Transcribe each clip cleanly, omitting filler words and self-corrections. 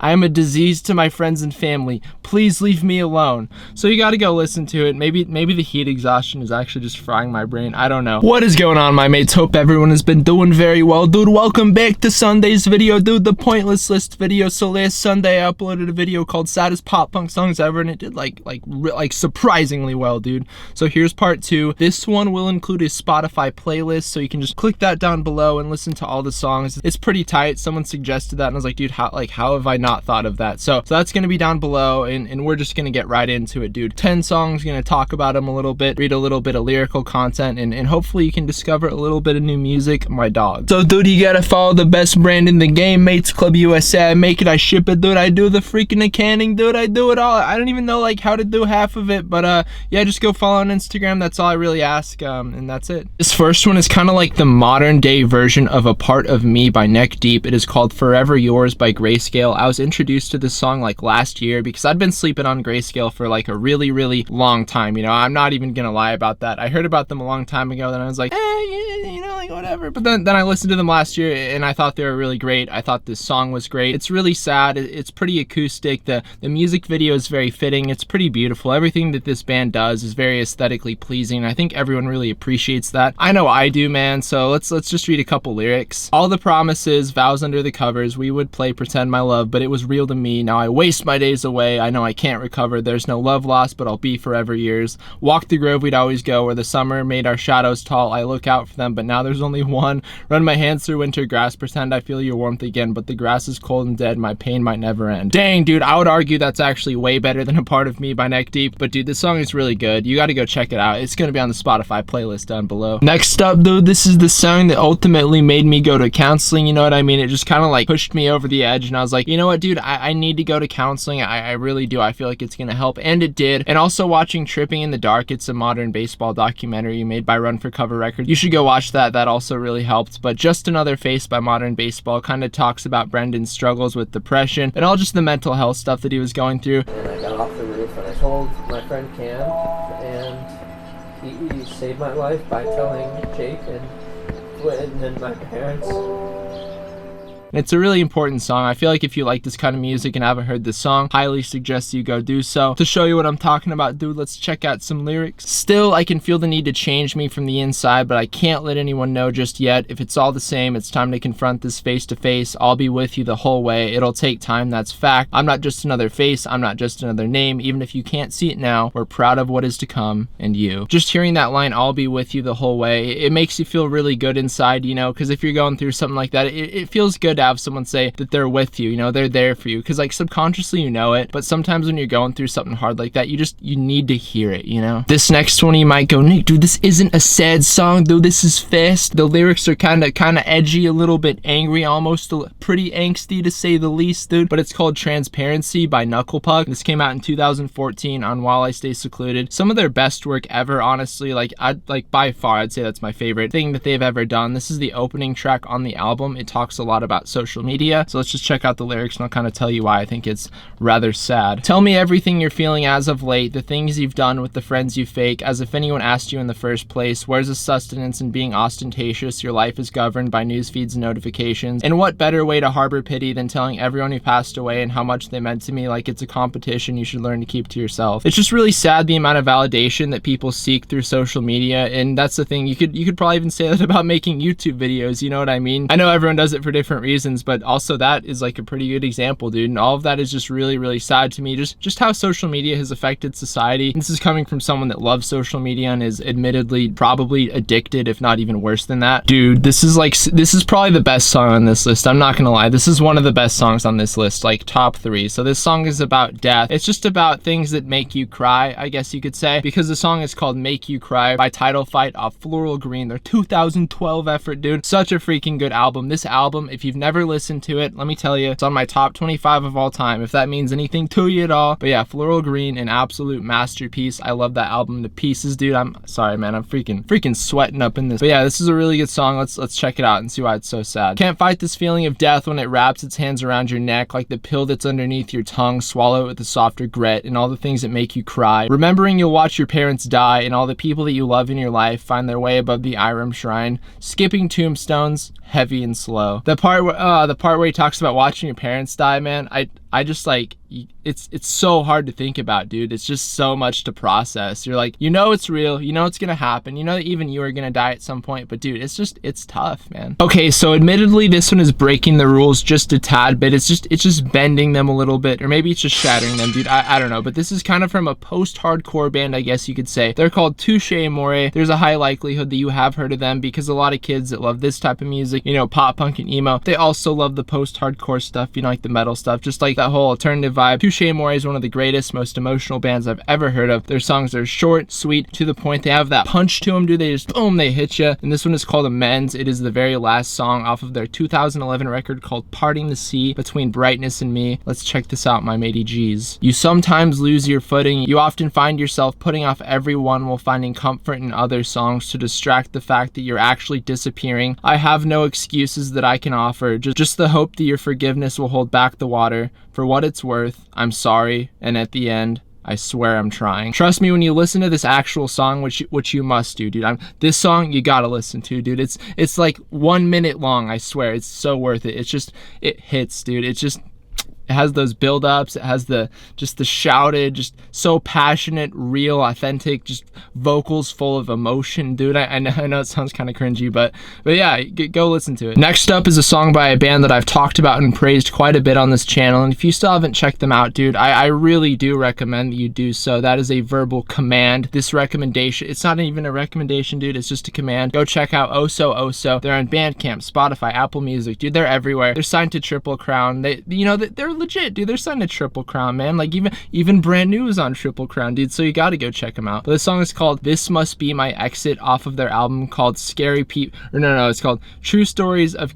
I am a disease to my friends and family. Please leave me alone. So you gotta go listen to it. Maybe the heat exhaustion is actually just frying my brain. I don't know. What is going on, my mates? Hope everyone has been doing very well. Dude, welcome back to Sunday's video, dude. The pointless list video. So last Sunday I uploaded a video called Saddest pop punk songs ever, and it did like surprisingly well, dude. So here's part 2. This one will include a Spotify playlist, so you can just click that down below and listen to all the songs. It's pretty tight. Someone suggested that and I was like, dude, how have I not thought of that? So that's gonna be down below, and we're just gonna get right into it, dude. 10 songs, gonna talk about them a little bit, read a little bit of lyrical content, and hopefully you can discover a little bit of new music. My dog. So dude, you gotta follow the best brand in the game, matesclub USA. I make it, I ship it, dude. I do the freaking canning, dude. I do it all. I don't even know like how to do half of it, but yeah, just go follow on Instagram. That's all I really ask, and that's it. This first one is kind of like the modern day version of A Part of Me by Neck Deep. It is called Forever Yours by Grayscale. I was introduced to this song like last year because I'd been sleeping on Grayscale for like a really long time. You know, I'm not even gonna lie about that. I heard about them a long time ago, then I was like, you know, like whatever. But then I listened to them last year and I thought they were really great. I thought this song was great. It's really sad. It's pretty acoustic. The music video is very fitting. It's pretty beautiful. Everything that this band does is very aesthetically pleasing. I think everyone really appreciates that. I know I do, man. So let's just read a couple lyrics. All the promises, vows under the covers, we would play pretend my love, but it was real to me. Now I waste my days away. I know I can't recover. There's no love lost, but I'll be forever yours. Walk the grove we'd always go, where the summer made our shadows tall. I look out for them, but now there's only one. Run my hands through winter grass, pretend I feel your warmth again, but the grass is cold and dead. My pain might never end. Dang, dude, I would argue that's actually way better than A Part of Me by Neck Deep. But dude, this song is really good. You got to go check it out. It's gonna be on the Spotify playlist down below. Next up, dude, this is the song that ultimately made me go to counseling. You know what I mean? It just kind of like pushed me over the edge, and I was like, you know what, dude, I need to go to counseling. I really do. I feel like it's gonna help, and it did. And also watching Tripping in the Dark. It's a modern baseball documentary made by Run for Cover Records. You should go watch that. That also really helped. But Just Another Face by Modern Baseball kind of talks about Brendan's struggles with depression and all just the mental health stuff that he was going through. And I got off the roof and I told my friend Cam, and he saved my life by telling Jake and Quinn and my parents. It's a really important song. I feel like if you like this kind of music and haven't heard this song, highly suggest you go do so. To show you what I'm talking about, dude, let's check out some lyrics. Still, I can feel the need to change me from the inside, but I can't let anyone know just yet. If it's all the same, it's time to confront this face to face. I'll be with you the whole way. It'll take time, that's fact. I'm not just another face. I'm not just another name. Even if you can't see it now, we're proud of what is to come and you. Just hearing that line, I'll be with you the whole way, it makes you feel really good inside, you know, because if you're going through something like that, it feels good to have someone say that they're with you, you know, they're there for you, because like subconsciously you know it, but sometimes when you're going through something hard like that, you need to hear it, you know. This next one you might go, Nick, dude, this isn't a sad song, dude, this is fast. The lyrics are kind of edgy, a little bit angry, almost pretty angsty to say the least, dude, but it's called Transparency by Knuckle Puck. This came out in 2014 on While I Stay Secluded. Some of their best work ever, honestly. Like by far I'd say that's my favorite thing that they've ever done. This is the opening track on the album. It talks a lot about social media. So let's just check out the lyrics and I'll kind of tell you why I think it's rather sad. Tell me everything you're feeling as of late, the things you've done with the friends you fake, as if anyone asked you in the first place. Where's the sustenance in being ostentatious? Your life is governed by news feeds and notifications. And what better way to harbor pity than telling everyone who passed away and how much they meant to me like it's a competition you should learn to keep to yourself. It's just really sad the amount of validation that people seek through social media, and that's the thing. You could probably even say that about making YouTube videos, you know what I mean? I know everyone does it for different reasons, but also that is like a pretty good example, dude, and all of that is just really sad to me, just how social media has affected society. This is coming from someone that loves social media and is admittedly probably addicted, if not even worse than that. Dude, this is probably the best song on this list. I'm not gonna lie, this is one of the best songs on this list, like top 3. So this song is about death. It's just about things that make you cry, I guess you could say, because the song is called Make You Cry by Title Fight off Floral Green, their 2012 effort, dude. Such a freaking good album. This album, if you've never listened to it, let me tell you, it's on my top 25 of all time, if that means anything to you at all. But yeah, Floral Green, an absolute masterpiece. I love that album to pieces, dude. I'm sorry, man, I'm freaking sweating up in this. But yeah, this is a really good song. Let's check it out and see why it's so sad. Can't fight this feeling of death when it wraps its hands around your neck like the pill that's underneath your tongue. Swallow it with a soft regret and all the things that make you cry. Remembering you'll watch your parents die and all the people that you love in your life find their way above the Iram shrine. Skipping tombstones, heavy and slow. The part where he talks about watching your parents die, man, I I just like, it's so hard to think about, dude. It's just so much to process. You're like, you know it's real, you know it's gonna happen, you know that even you are gonna die at some point, but dude, it's tough, man. Okay, so admittedly this one is breaking the rules just a tad bit. It's just bending them a little bit, or maybe it's just shattering them, dude. I don't know, but this is kind of from a post-hardcore band, I guess you could say. They're called Touche Amore. There's a high likelihood that you have heard of them because a lot of kids that love this type of music, you know, pop punk and emo, they also love the post-hardcore stuff, you know, like the metal stuff, just like that whole alternative vibe. Touche Amore is one of the greatest, most emotional bands I've ever heard of. Their songs are short, sweet, to the point. They have that punch to them, dude. They just boom, they hit you. And this one is called Amends. It is the very last song off of their 2011 record called Parting the Sea Between Brightness and Me. Let's check this out, my matey G's. You sometimes lose your footing. You often find yourself putting off everyone while finding comfort in other songs to distract the fact that you're actually disappearing. I have no excuses that I can offer, just the hope that your forgiveness will hold back the water. For what it's worth, I'm sorry, and at the end, I swear I'm trying. Trust me, when you listen to this actual song, which you must do, dude. This song you gotta listen to, dude. It's like 1 minute long, I swear. It's so worth it. It hits, dude. It has those build-ups. It has the shouted, just so passionate, real, authentic, just vocals full of emotion, dude. I know it sounds kind of cringy, but yeah, go listen to it. Next up is a song by a band that I've talked about and praised quite a bit on this channel, and if you still haven't checked them out, dude, I really do recommend that you do so. That is a verbal command. This recommendation, it's not even a recommendation, dude. It's just a command. Go check out Oso Oso. They're on Bandcamp, Spotify, Apple Music, dude. They're everywhere. They're signed to Triple Crown. They're legit, dude. They're signed to Triple Crown, man. Like even Brand New is on Triple Crown, dude. So you gotta go check them out. But the song is called This Must Be My Exit off of their album called Scary People. Or no, it's called True Stories of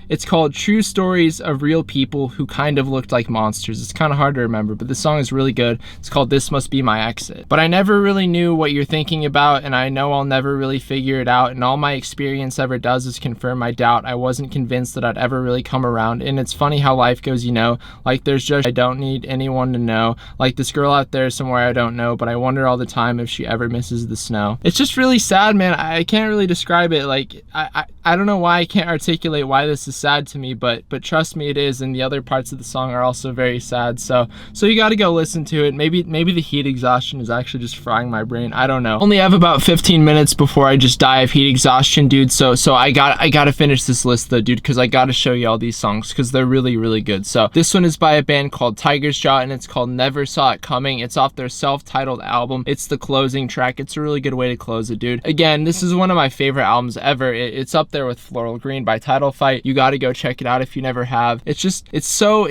it's called True Stories of Real People Who Kind of Looked Like Monsters. It's kind of hard to remember, but the song is really good. It's called This Must Be My Exit. But I never really knew what you're thinking about, and I know I'll never really figure it out, and all my experience ever does is confirm my doubt. I wasn't convinced that I'd ever really come around, and it's funny how life goes, you know? Like there's just, I don't need anyone to know. Like this girl out there somewhere I don't know, but I wonder all the time if she ever misses the snow. It's just really sad, man. I can't really describe it. Like, I don't know why I can't articulate why this is sad to me, but trust me, it is, and the other parts of the song are also very sad. So you got to go listen to it. Maybe the heat exhaustion is actually just frying my brain. I don't know. Only have about 15 minutes before I just die of heat exhaustion, dude. So I gotta finish this list though, dude, because I gotta show you all these songs because they're really, really good. So this one is by a band called Tiger's Jaw, and it's called Never Saw It Coming. It's off their self-titled album. It's the closing track. It's a really good way to close it, dude. Again, this is one of my favorite albums ever. It's up there with Floral Green by Title Fight. You got to go check it out if you never have. It's so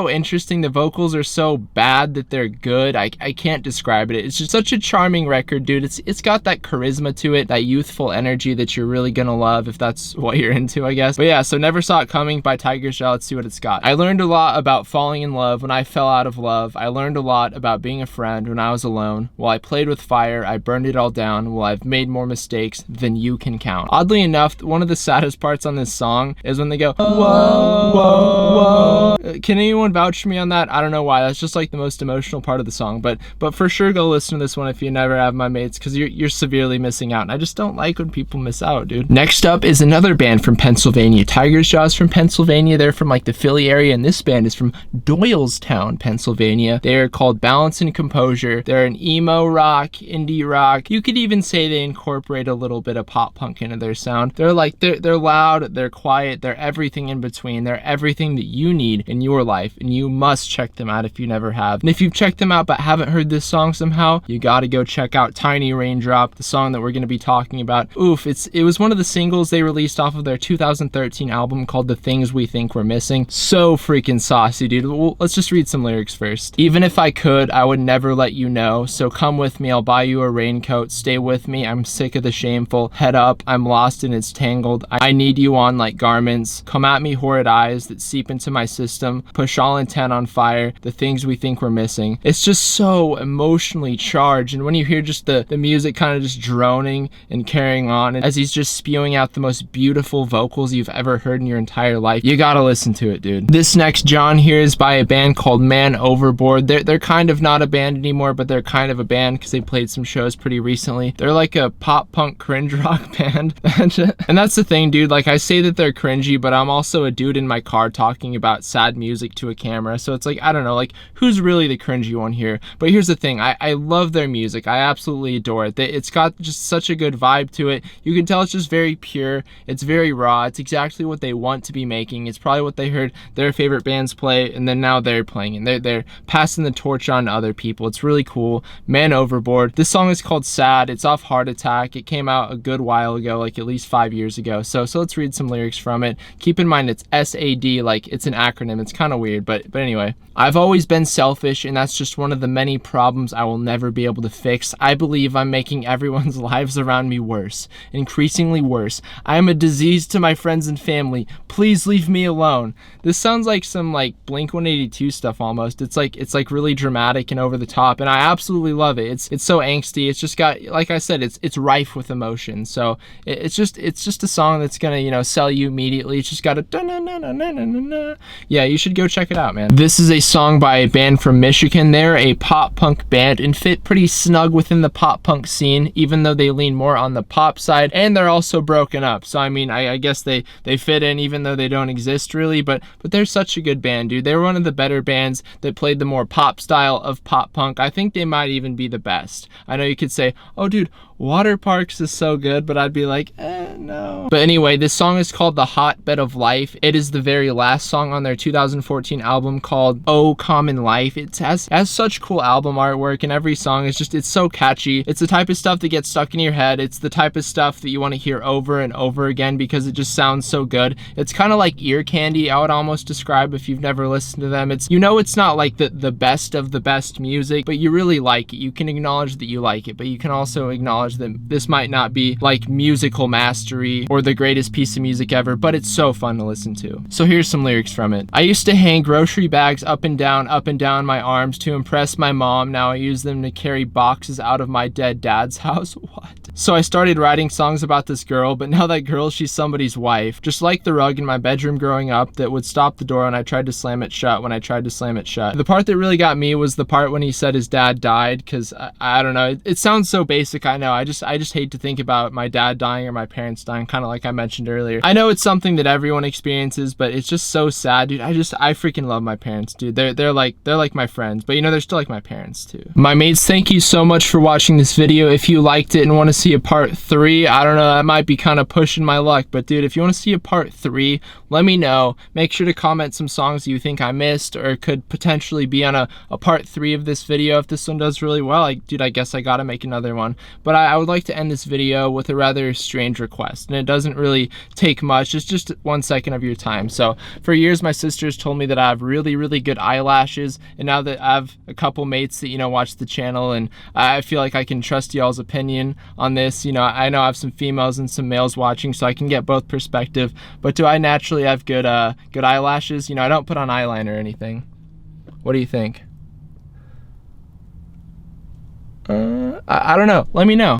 interesting. The vocals are so bad that they're good. I can't describe it. It's just such a charming record, dude. It's got that charisma to it, that youthful energy that you're really gonna love if that's what you're into, I guess. But yeah, so Never Saw It Coming by Tiger's Jaw. Let's see what it's got. I learned a lot about falling in love when I fell out of love. I learned a lot about being a friend when I was alone. While I played with fire, I burned it all down. While I've made more mistakes than you can count. Oddly enough, one of the saddest parts on this song is when they go, whoa, whoa, whoa. Can anyone vouch for me on that? I don't know why. That's just like the most emotional part of the song. But for sure, go listen to this one if you never have, my mates, because you're severely missing out. And I just don't like when people miss out, dude. Next up is another band from Pennsylvania. Tiger's Jaw's from Pennsylvania. They're from like the Philly area, and this band is from Doylestown, Pennsylvania. They are called Balance and Composure. They're an emo rock, indie rock. You could even say they incorporate a little bit of pop punk into their sound. They're loud, they're quiet, they're everything in between. They're everything that you need in your life, and you must check them out if you never have. And if you've checked them out but haven't heard this song somehow, you gotta go check out Tiny Raindrop, the song that we're gonna be talking about. Oof, it was one of the singles they released off of their 2013 album called The Things We Think We're Missing. So freaking saucy, dude. Well, let's just read some lyrics first. Even if I could, I would never let you know. So come with me, I'll buy you a raincoat. Stay with me, I'm sick of the shameful. Head up, I'm lost and it's tangled. I need you on like garments. Come at me, horrid eyes that seep into my system. Anthem, Push All Intent on Fire, The Things We Think We're Missing. It's just so emotionally charged, and when you hear just the music kind of just droning and carrying on, and as he's just spewing out the most beautiful vocals you've ever heard in your entire life, you gotta listen to it, dude. This next John here is by a band called Man Overboard. They're kind of not a band anymore, but they're kind of a band because they played some shows pretty recently. They're like a pop punk cringe rock band. And that's the thing, dude, like I say that they're cringy, but I'm also a dude in my car talking about sad music to a camera, so it's like, I don't know, like who's really the cringy one here? But here's the thing, I love their music. I absolutely adore it. It's got just such a good vibe to it. You can tell it's just very pure, it's very raw, it's exactly what they want to be making. It's probably what they heard their favorite bands play, and then now they're playing it. They're passing the torch on to other people. It's really cool. Man Overboard. This song is called Sad. It's off Heart Attack. It came out a good while ago, like at least 5 years ago. So let's read some lyrics from it. Keep in mind it's SAD, like it's an acronym. It's kind of weird, but anyway. I've always been selfish, and that's just one of the many problems I will never be able to fix. I believe I'm making everyone's lives around me worse, increasingly worse. I am a disease to my friends and family. Please leave me alone. This sounds like some like Blink-182 stuff almost. It's like really dramatic and over the top, and I absolutely love it. It's so angsty. It's just got, like I said, it's rife with emotion. So it's just a song that's gonna, you know, sell you immediately. It's just got a da-na-na-na-na-na-na. Yeah, you should go check it out, man. This is a song by a band from Michigan. They're a pop punk band and fit pretty snug within the pop punk scene, even though they lean more on the pop side, and they're also broken up. So I mean, I guess they fit in even though they don't exist really, but they're such a good band, dude. They were one of the better bands that played the more pop style of pop punk. I think they might even be the best. I know you could say, oh dude, Water Parks is so good, but I'd be like, no. But anyway, this song is called The Hotbed of Life. It is the very last song on their 2014 album called Oh Common Life. It has such cool album artwork, and every song is just, it's so catchy. It's the type of stuff that gets stuck in your head. It's the type of stuff that you want to hear over and over again because it just sounds so good. It's kind of like ear candy, I would almost describe, if you've never listened to them. It's, you know, it's not like the best of the best music, but you really like it. You can acknowledge that you like it, but you can also acknowledge that this might not be like musical mastery or the greatest piece of music ever, but it's so fun to listen to. So here's some lyrics from it. I used to hang grocery bags up and down my arms to impress my mom. Now I use them to carry boxes out of my dead dad's house. What? So I started writing songs about this girl, but now that girl, she's somebody's wife. Just like the rug in my bedroom growing up that would stop the door when I tried to slam it shut The part that really got me was the part when he said his dad died, because I don't know, it sounds so basic, I know. I just hate to think about my dad dying or my parents dying, kind of like I mentioned earlier. I know it's something that everyone experiences, but it's just so sad, dude. I freaking love my parents, dude. They're like my friends, but you know, they're still like my parents too. My mates, thank you so much for watching this video. If you liked it and want to see a part 3, I don't know, that might be kind of pushing my luck, but dude, if you want to see a part 3, let me know. Make sure to comment some songs you think I missed or could potentially be on a part 3 of this video. If this one does really well, dude, I guess I gotta make another one. But I would like to end this video with a rather strange request, and it doesn't really take much. It's just 1 second of your time. So for years, my sisters told me that I have really, really good eyelashes, and now that I have a couple mates that, you know, watch the channel, and I feel like I can trust y'all's opinion on this. You know I have some females and some males watching, so I can get both perspective. But do I naturally have good eyelashes? You know, I don't put on eyeliner or anything. What do you think? I don't know. Let me know.